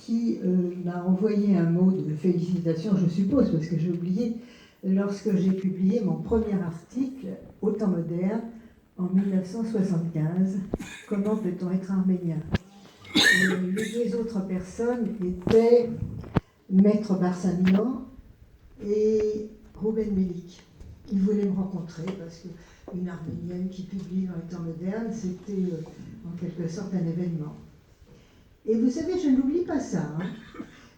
qui m'a envoyé un mot de félicitations, je suppose, parce que j'ai oublié, lorsque j'ai publié mon premier article au Temps moderne en 1975, Comment peut-on être arménien? Les deux autres personnes étaient Maître Barsamian et Rouben Melik. Ils voulaient me rencontrer parce qu'une arménienne qui publie dans les Temps modernes, c'était en quelque sorte un événement. Et vous savez, je n'oublie pas ça. Hein.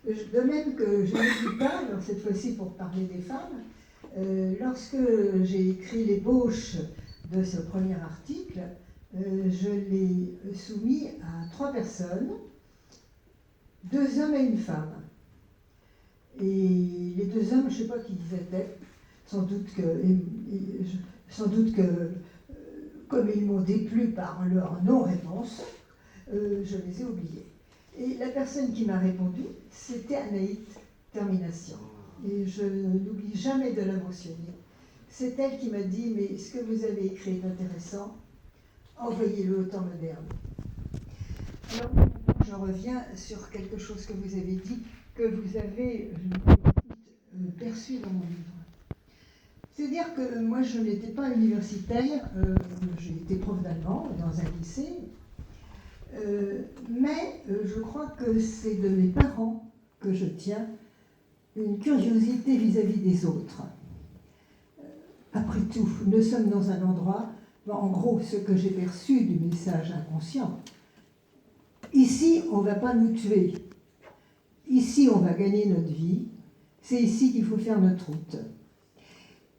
De même que je n'oublie pas, alors cette fois-ci pour parler des femmes, lorsque j'ai écrit l'ébauche de ce premier article, je l'ai soumis à 3 personnes, 2 hommes et une femme. Et les 2 hommes, je ne sais pas qui ils étaient, sans doute que comme ils m'ont déplu par leur non-réponse, je les ai oubliés. Et la personne qui m'a répondu, c'était Anaït Termination. Et je n'oublie jamais de la mentionner. C'est elle qui m'a dit, mais ce que vous avez écrit est intéressant, envoyez-le au Temps moderne. Alors, je reviens sur quelque chose que vous avez dit, que vous avez, perçu dans mon livre. C'est-à-dire que moi, je n'étais pas universitaire, j'ai été prof d'allemand dans un lycée, mais je crois que c'est de mes parents que je tiens une curiosité vis-à-vis des autres. Après tout, nous sommes dans un endroit, en gros, ce que j'ai perçu du message inconscient. Ici, on ne va pas nous tuer. Ici, on va gagner notre vie. C'est ici qu'il faut faire notre route.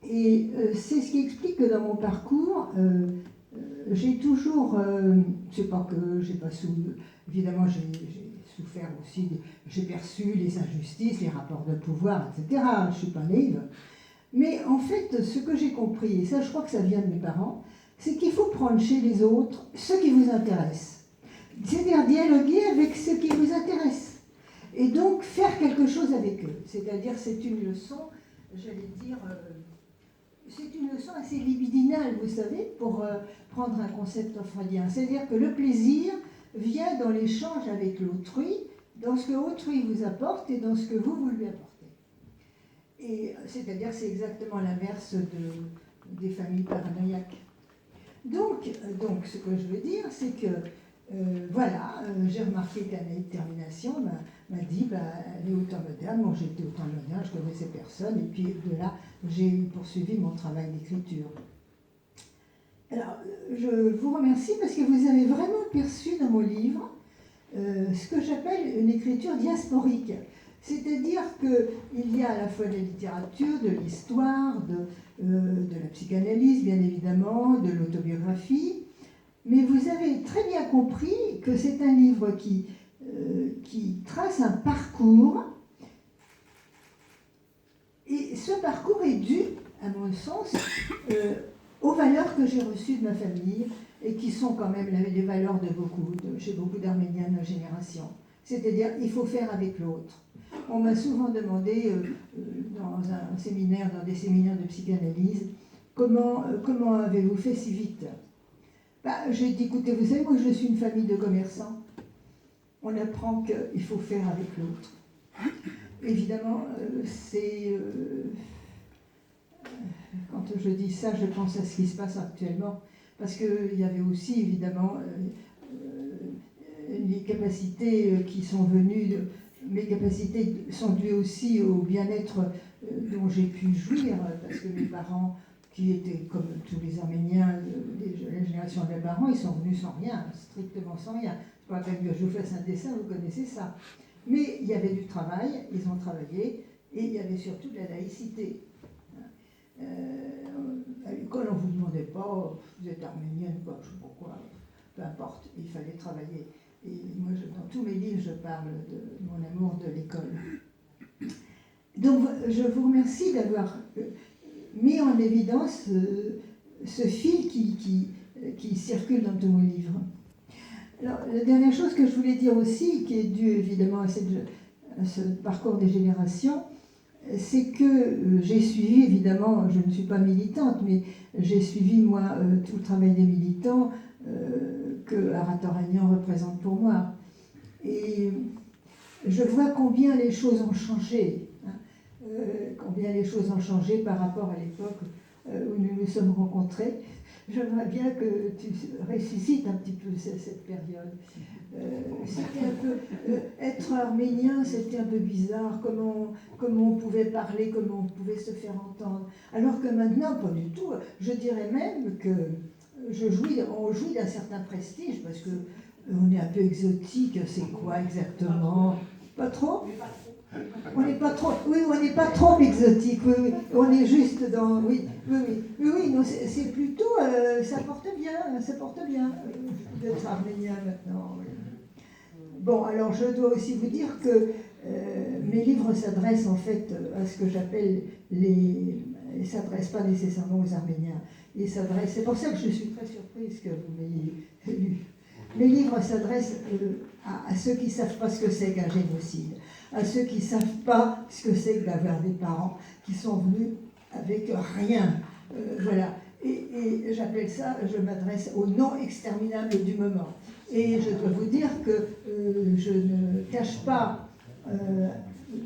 Et c'est ce qui explique que dans mon parcours, j'ai toujours, c'est pas que j'ai pas évidemment j'ai souffert aussi, j'ai perçu les injustices, les rapports de pouvoir, etc. Je ne suis pas naïve. Mais en fait, ce que j'ai compris, et ça je crois que ça vient de mes parents, c'est qu'il faut prendre chez les autres ce qui vous intéresse. C'est-à-dire dialoguer avec ce qui vous intéresse. Et donc faire quelque chose avec eux. C'est-à-dire c'est une leçon, j'allais dire, c'est une leçon assez libidinale, vous savez, pour prendre un concept freudien. C'est-à-dire que le plaisir vient dans l'échange avec l'autrui, dans ce que autrui vous apporte et dans ce que vous lui apportez. Et c'est-à-dire c'est exactement l'inverse des familles paranoïaques. Donc, ce que je veux dire, c'est que voilà, j'ai remarqué qu'Anaït Termination m'a dit, elle est au Temps moderne. Moi, j'étais au Temps moderne, je connaissais personne, et puis de là, j'ai poursuivi mon travail d'écriture. Alors, je vous remercie parce que vous avez vraiment perçu dans mon livre ce que j'appelle une écriture diasporique. C'est-à-dire qu'il y a à la fois de la littérature, de l'histoire, de la psychanalyse, bien évidemment, de l'autobiographie, mais vous avez très bien compris que c'est un livre qui trace un parcours, et ce parcours est dû, à mon sens, aux valeurs que j'ai reçues de ma famille, et qui sont quand même les valeurs chez beaucoup d'Arméniens de notre génération. C'est-à-dire, il faut faire avec l'autre. On m'a souvent demandé, dans des séminaires de psychanalyse, comment avez-vous fait si vite ? J'ai dit, écoutez, vous savez, moi je suis une famille de commerçants. On apprend qu'il faut faire avec l'autre. Évidemment, quand je dis ça, je pense à ce qui se passe actuellement. Parce qu'il y avait aussi, évidemment, les capacités qui sont venues, mes capacités sont dues aussi au bien-être dont j'ai pu jouir, parce que mes parents, qui étaient comme tous les Arméniens, la génération de mes parents, ils sont venus sans rien, strictement sans rien. C'est pas la peine que je vous fasse un dessin, vous connaissez ça. Mais il y avait du travail, ils ont travaillé, et il y avait surtout de la laïcité. À l'école, on ne vous demandait pas, vous êtes arménienne, quoi, je ne sais pas quoi, peu importe, il fallait travailler. Et moi, dans tous mes livres, je parle de mon amour de l'école. Donc, je vous remercie d'avoir mis en évidence ce fil qui circule dans tout mon livre. Alors, la dernière chose que je voulais dire aussi, qui est due évidemment à ce parcours des générations, c'est que j'ai suivi, évidemment, je ne suis pas militante, mais j'ai suivi, moi, tout le travail des militants que Aratoranian représente pour moi. Et je vois combien les choses ont changé, hein, combien les choses ont changé par rapport à l'époque où nous nous sommes rencontrés. J'aimerais bien que tu ressuscites un petit peu cette période. C'était un peu... être arménien, c'était un peu bizarre, comment on pouvait parler, comment on pouvait se faire entendre. Alors que maintenant, pas du tout. Je dirais même que on jouit d'un certain prestige, parce que on est un peu exotique. C'est quoi exactement? Pas trop? On n'est pas trop, oui, on n'est pas trop exotique, oui, oui. On est juste dans, oui, non, c'est plutôt, ça porte bien d'être arménien maintenant. Oui. Bon, alors je dois aussi vous dire que mes livres s'adressent en fait à ce que j'appelle ils ne s'adressent pas nécessairement aux Arméniens, c'est pour ça que je suis très surprise que vous m'ayez lu. Mes livres s'adressent à ceux qui ne savent pas ce que c'est qu'un génocide, à ceux qui ne savent pas ce que c'est que d'avoir des parents qui sont venus avec rien. Voilà. Et j'appelle ça, je m'adresse aux non-exterminables du moment. Et je dois vous dire que je ne cache pas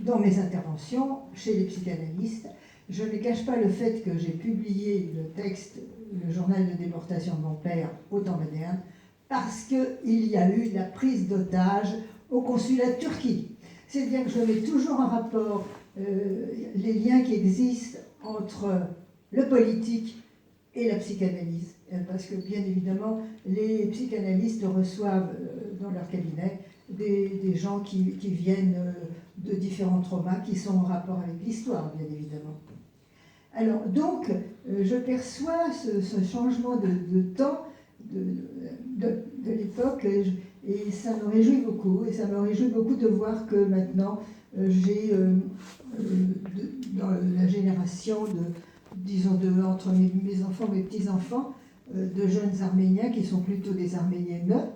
dans mes interventions chez les psychanalystes, je ne cache pas le fait que j'ai publié le texte, le journal de déportation de mon père au temps moderne, parce qu'il y a eu la prise d'otage au consulat de Turquie. C'est-à-dire que je mets toujours en rapport les liens qui existent entre le politique et la psychanalyse. Parce que, bien évidemment, les psychanalystes reçoivent dans leur cabinet des gens qui viennent de différents traumas qui sont en rapport avec l'histoire, bien évidemment. Alors, donc, je perçois ce changement de temps de l'époque, et ça me réjouit beaucoup. Et ça me réjouit beaucoup de voir que maintenant, j'ai, dans la génération disons, entre mes enfants, mes petits-enfants, de jeunes Arméniens qui sont plutôt des Arméniennes,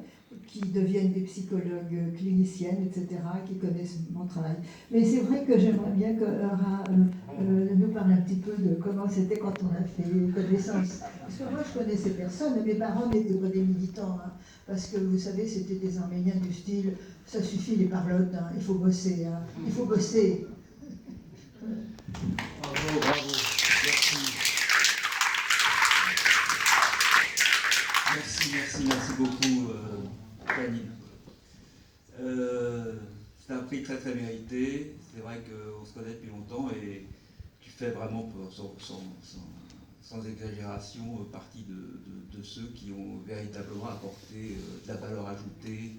qui deviennent des psychologues cliniciennes, etc., qui connaissent mon travail. Mais c'est vrai que j'aimerais bien que nous parle un petit peu de comment c'était quand on a fait connaissance. Parce que moi, je connaissais personne, mes parents n'étaient pas des militants, hein, parce que, vous savez, c'était des Arméniens du style « ça suffit les parlottes, hein, il faut bosser, hein, il faut bosser ». Bravo, bravo. Merci beaucoup, Janine. C'est un prix très très mérité. C'est vrai qu'on se connaît depuis longtemps et tu fais vraiment, sans exagération, partie de ceux qui ont véritablement apporté de la valeur ajoutée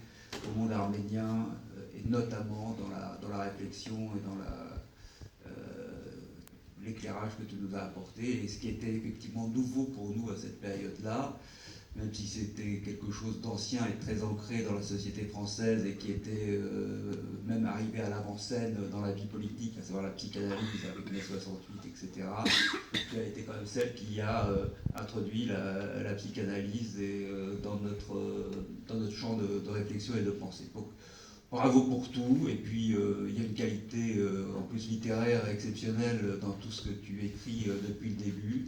au monde arménien, et notamment dans la réflexion et dans l'éclairage que tu nous as apporté, et ce qui était effectivement nouveau pour nous à cette période-là, même si c'était quelque chose d'ancien et très ancré dans la société française et qui était même arrivé à l'avant-scène dans la vie politique, à savoir la psychanalyse avec mai 68, etc. Tu as été quand même celle qui a introduit la psychanalyse dans notre champ de réflexion et de pensée. Donc, bravo pour tout, et puis il y a une qualité en plus littéraire exceptionnelle dans tout ce que tu écris depuis le début.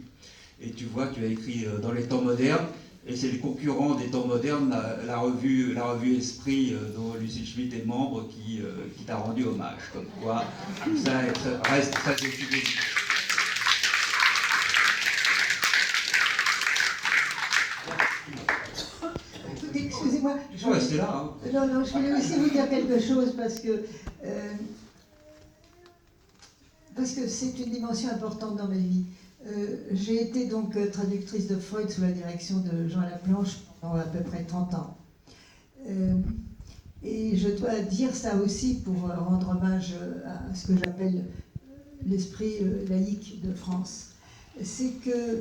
Et tu vois, tu as écrit dans les temps modernes, et c'est le concurrent des temps modernes, la revue Esprit, dont Lucille Schmitt est membre, qui t'a rendu hommage. Comme quoi, ça reste très étudié. Excusez-moi. Je suis resté là. Hein. Non, je voulais aussi vous dire quelque chose parce que c'est une dimension importante dans ma vie. J'ai été donc traductrice de Freud sous la direction de Jean Laplanche pendant à peu près 30 ans. Et je dois dire ça aussi pour rendre hommage à ce que j'appelle l'esprit laïque de France. C'est que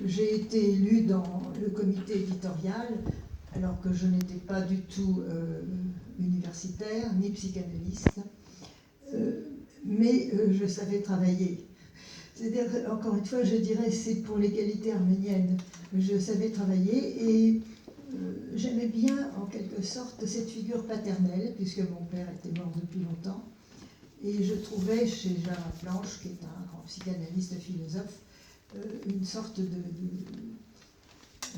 j'ai été élue dans le comité éditorial alors que je n'étais pas du tout universitaire ni psychanalyste, mais je savais travailler. C'est-à-dire, encore une fois, je dirais, c'est pour l'égalité arménienne. Je savais travailler et j'aimais bien, en quelque sorte, cette figure paternelle, puisque mon père était mort depuis longtemps. Et je trouvais chez Jean Laplanche, qui est un grand psychanalyste philosophe, une sorte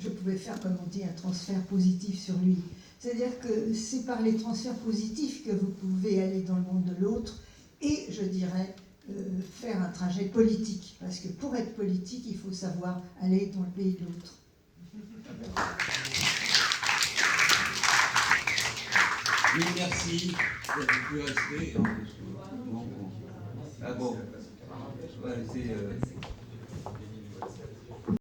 je pouvais faire, comme on dit, un transfert positif sur lui. C'est-à-dire que c'est par les transferts positifs que vous pouvez aller dans le monde de l'autre et, je dirais, faire un trajet politique. Parce que pour être politique, il faut savoir aller dans le pays de l'autre. Oui, merci. Vous pouvez rester. Ah bon. Ouais, c'est...